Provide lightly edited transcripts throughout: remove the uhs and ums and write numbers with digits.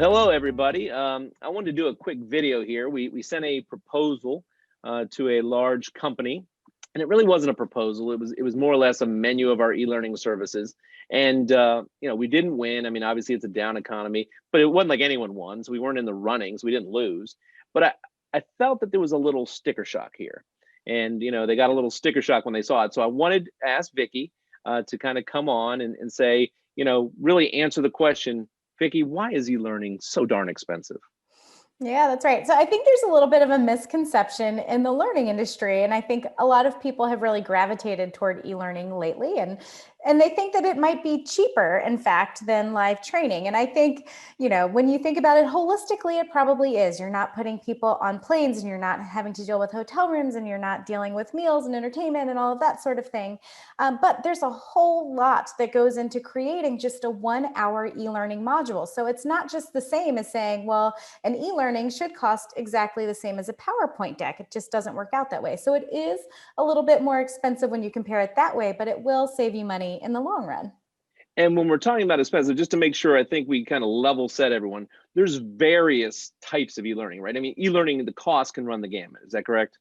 Hello, everybody. I wanted to do a quick video here. We sent a proposal to a large company, and it really wasn't a proposal. It was more or less a menu of our e-learning services. And we didn't win. I mean, obviously it's a down economy, but it wasn't like anyone won, so we weren't in the running, so we didn't lose. But I felt that there was a little sticker shock here, and they got a little sticker shock when they saw it. So I wanted to ask Vicky to kind of come on and say, really answer the question, Vicky, why is e-learning so darn expensive? Yeah, that's right. So I think there's a little bit of a misconception in the learning industry. And I think a lot of people have really gravitated toward e-learning lately. And they think that it might be cheaper, in fact, than live training. And I think, when you think about it holistically, it probably is. You're not putting people on planes and you're not having to deal with hotel rooms and you're not dealing with meals and entertainment and all of that sort of thing. But there's a whole lot that goes into creating just a 1 hour e-learning module. So it's not just the same as saying, well, an e-learning should cost exactly the same as a PowerPoint deck. It just doesn't work out that way. So it is a little bit more expensive when you compare it that way, but it will save you money in the long run. And when we're talking about expensive, just to make sure, I think we kind of level set everyone, there's various types of e-learning, right? I mean, e-learning, the cost can run the gamut. Is that correct?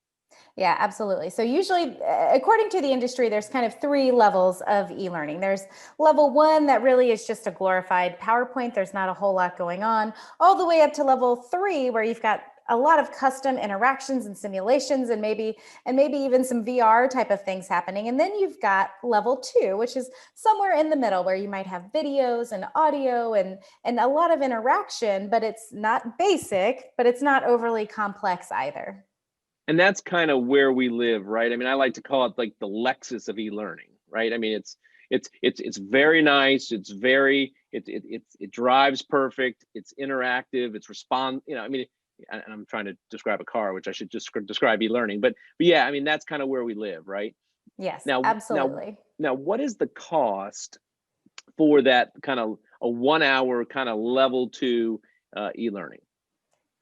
Yeah, absolutely. So usually, according to the industry, there's kind of three levels of e-learning. There's level one that really is just a glorified PowerPoint. There's not a whole lot going on, all the way up to level three, where you've got a lot of custom interactions and simulations and maybe even some VR type of things happening. And then you've got level two, which is somewhere in the middle where you might have videos and audio and a lot of interaction, but it's not basic, but it's not overly complex either. And that's kind of where we live, right? I mean, I like to call it like the Lexus of e-learning, right? I mean, it's very nice. It drives perfect. It's interactive. It's respond. I mean, and I'm trying to describe a car, which I should just describe e-learning. But yeah, I mean, that's kind of where we live, right? Yes, Now, now, absolutely. now, what is the cost for that kind of a 1 hour kind of level two e-learning?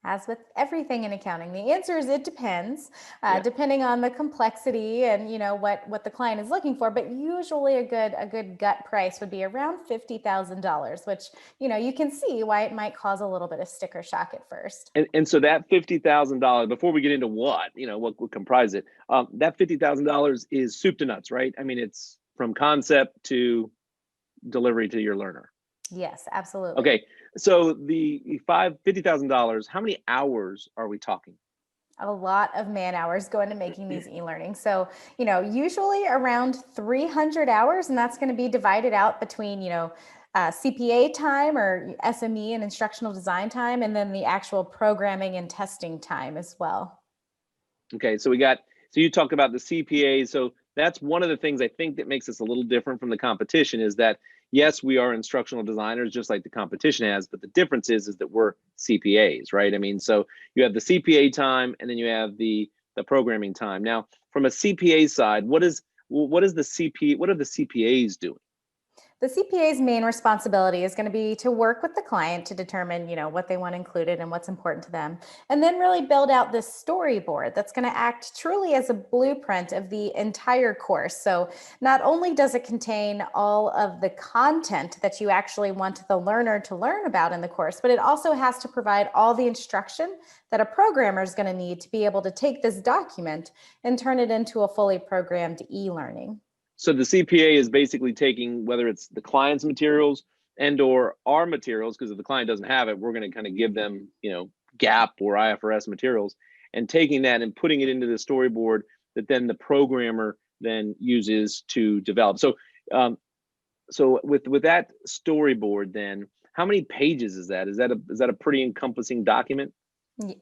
As with everything in accounting, the answer is it depends, Yeah. depending on the complexity and what the client is looking for. But usually, a good gut price would be around $50,000, which you can see why it might cause a little bit of sticker shock at first. And so that $50,000, before we get into what would comprise it, that $50,000 is soup to nuts, right? I mean, it's from concept to delivery to your learner. Yes, absolutely. Okay, so the $50,000, how many hours are we talking? A lot of man hours go into making these e-learning. So, usually around 300 hours, and that's going to be divided out between, CPA time or SME and instructional design time, and then the actual programming and testing time as well. Okay, so you talk about the CPA. So that's one of the things I think that makes us a little different from the competition is that, yes, we are instructional designers just like the competition has, but the difference is that we're CPAs, right? I mean, so you have the CPA time and then you have the programming time. Now, from a CPA side, what are the CPAs doing? The CPA's main responsibility is going to be to work with the client to determine, what they want included and what's important to them, and then really build out this storyboard that's going to act truly as a blueprint of the entire course. So not only does it contain all of the content that you actually want the learner to learn about in the course, but it also has to provide all the instruction that a programmer is going to need to be able to take this document and turn it into a fully programmed e-learning. So the CPA is basically taking whether it's the client's materials and or our materials, because if the client doesn't have it, we're going to kind of give them, GAAP or IFRS materials, and taking that and putting it into the storyboard that then the programmer then uses to develop. So with that storyboard, then how many pages is that? Is that a pretty encompassing document?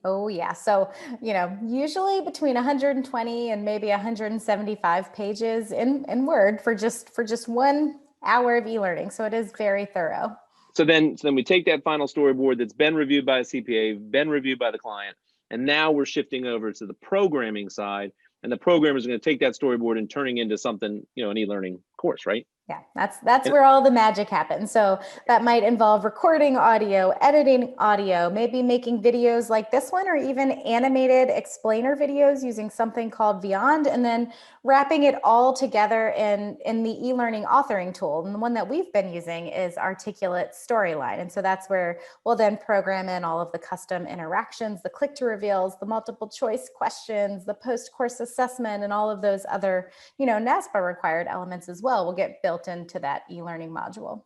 Oh, yeah. So, usually between 120 and maybe 175 pages in Word for just 1 hour of e-learning. So it is very thorough. So then we take that final storyboard that's been reviewed by a CPA, been reviewed by the client, and now we're shifting over to the programming side, and the programmer is going to take that storyboard and turning into something, an e-learning course. course, right? Yeah, that's And, where all the magic happens. So that might involve recording audio, editing audio, maybe making videos like this one, or even animated explainer videos using something called Beyond, and then wrapping it all together in the e-learning authoring tool. And the one that we've been using is Articulate Storyline. And so that's where we'll then program in all of the custom interactions, the click to reveals, the multiple choice questions, the post-course assessment, and all of those other, NASPA required elements as well will get built into that e-learning module.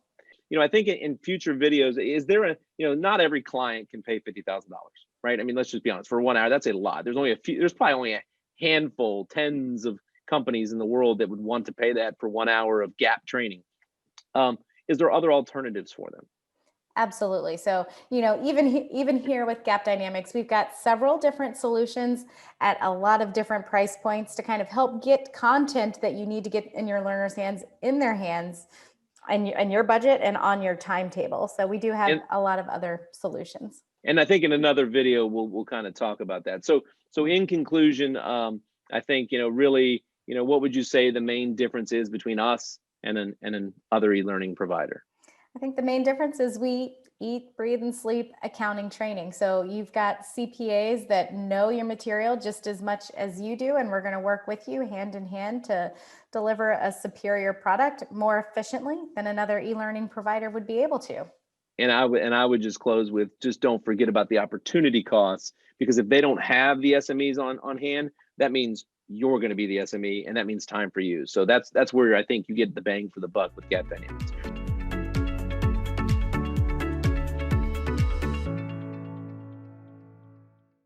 I think in future videos, is there not every client can pay $50,000, right? I mean, let's just be honest, for 1 hour, that's a lot. There's probably only a handful, tens of companies in the world that would want to pay that for 1 hour of gap training. Is there other alternatives for them? Absolutely. So, even here with Gap Dynamics, we've got several different solutions at a lot of different price points to kind of help get content that you need to get in your learners' hands, in their hands, and your budget and on your timetable. So we do have a lot of other solutions. And I think in another video we'll kind of talk about that. So in conclusion, I think really, what would you say the main difference is between us and an other e-learning provider? I think the main difference is we eat, breathe, and sleep accounting training. So you've got CPAs that know your material just as much as you do, and we're going to work with you hand in hand to deliver a superior product more efficiently than another e-learning provider would be able to. And I would just close with, just don't forget about the opportunity costs, because if they don't have the SMEs on hand, that means you're going to be the SME, and that means time for you. So that's where I think you get the bang for the buck with Gap Dynamics.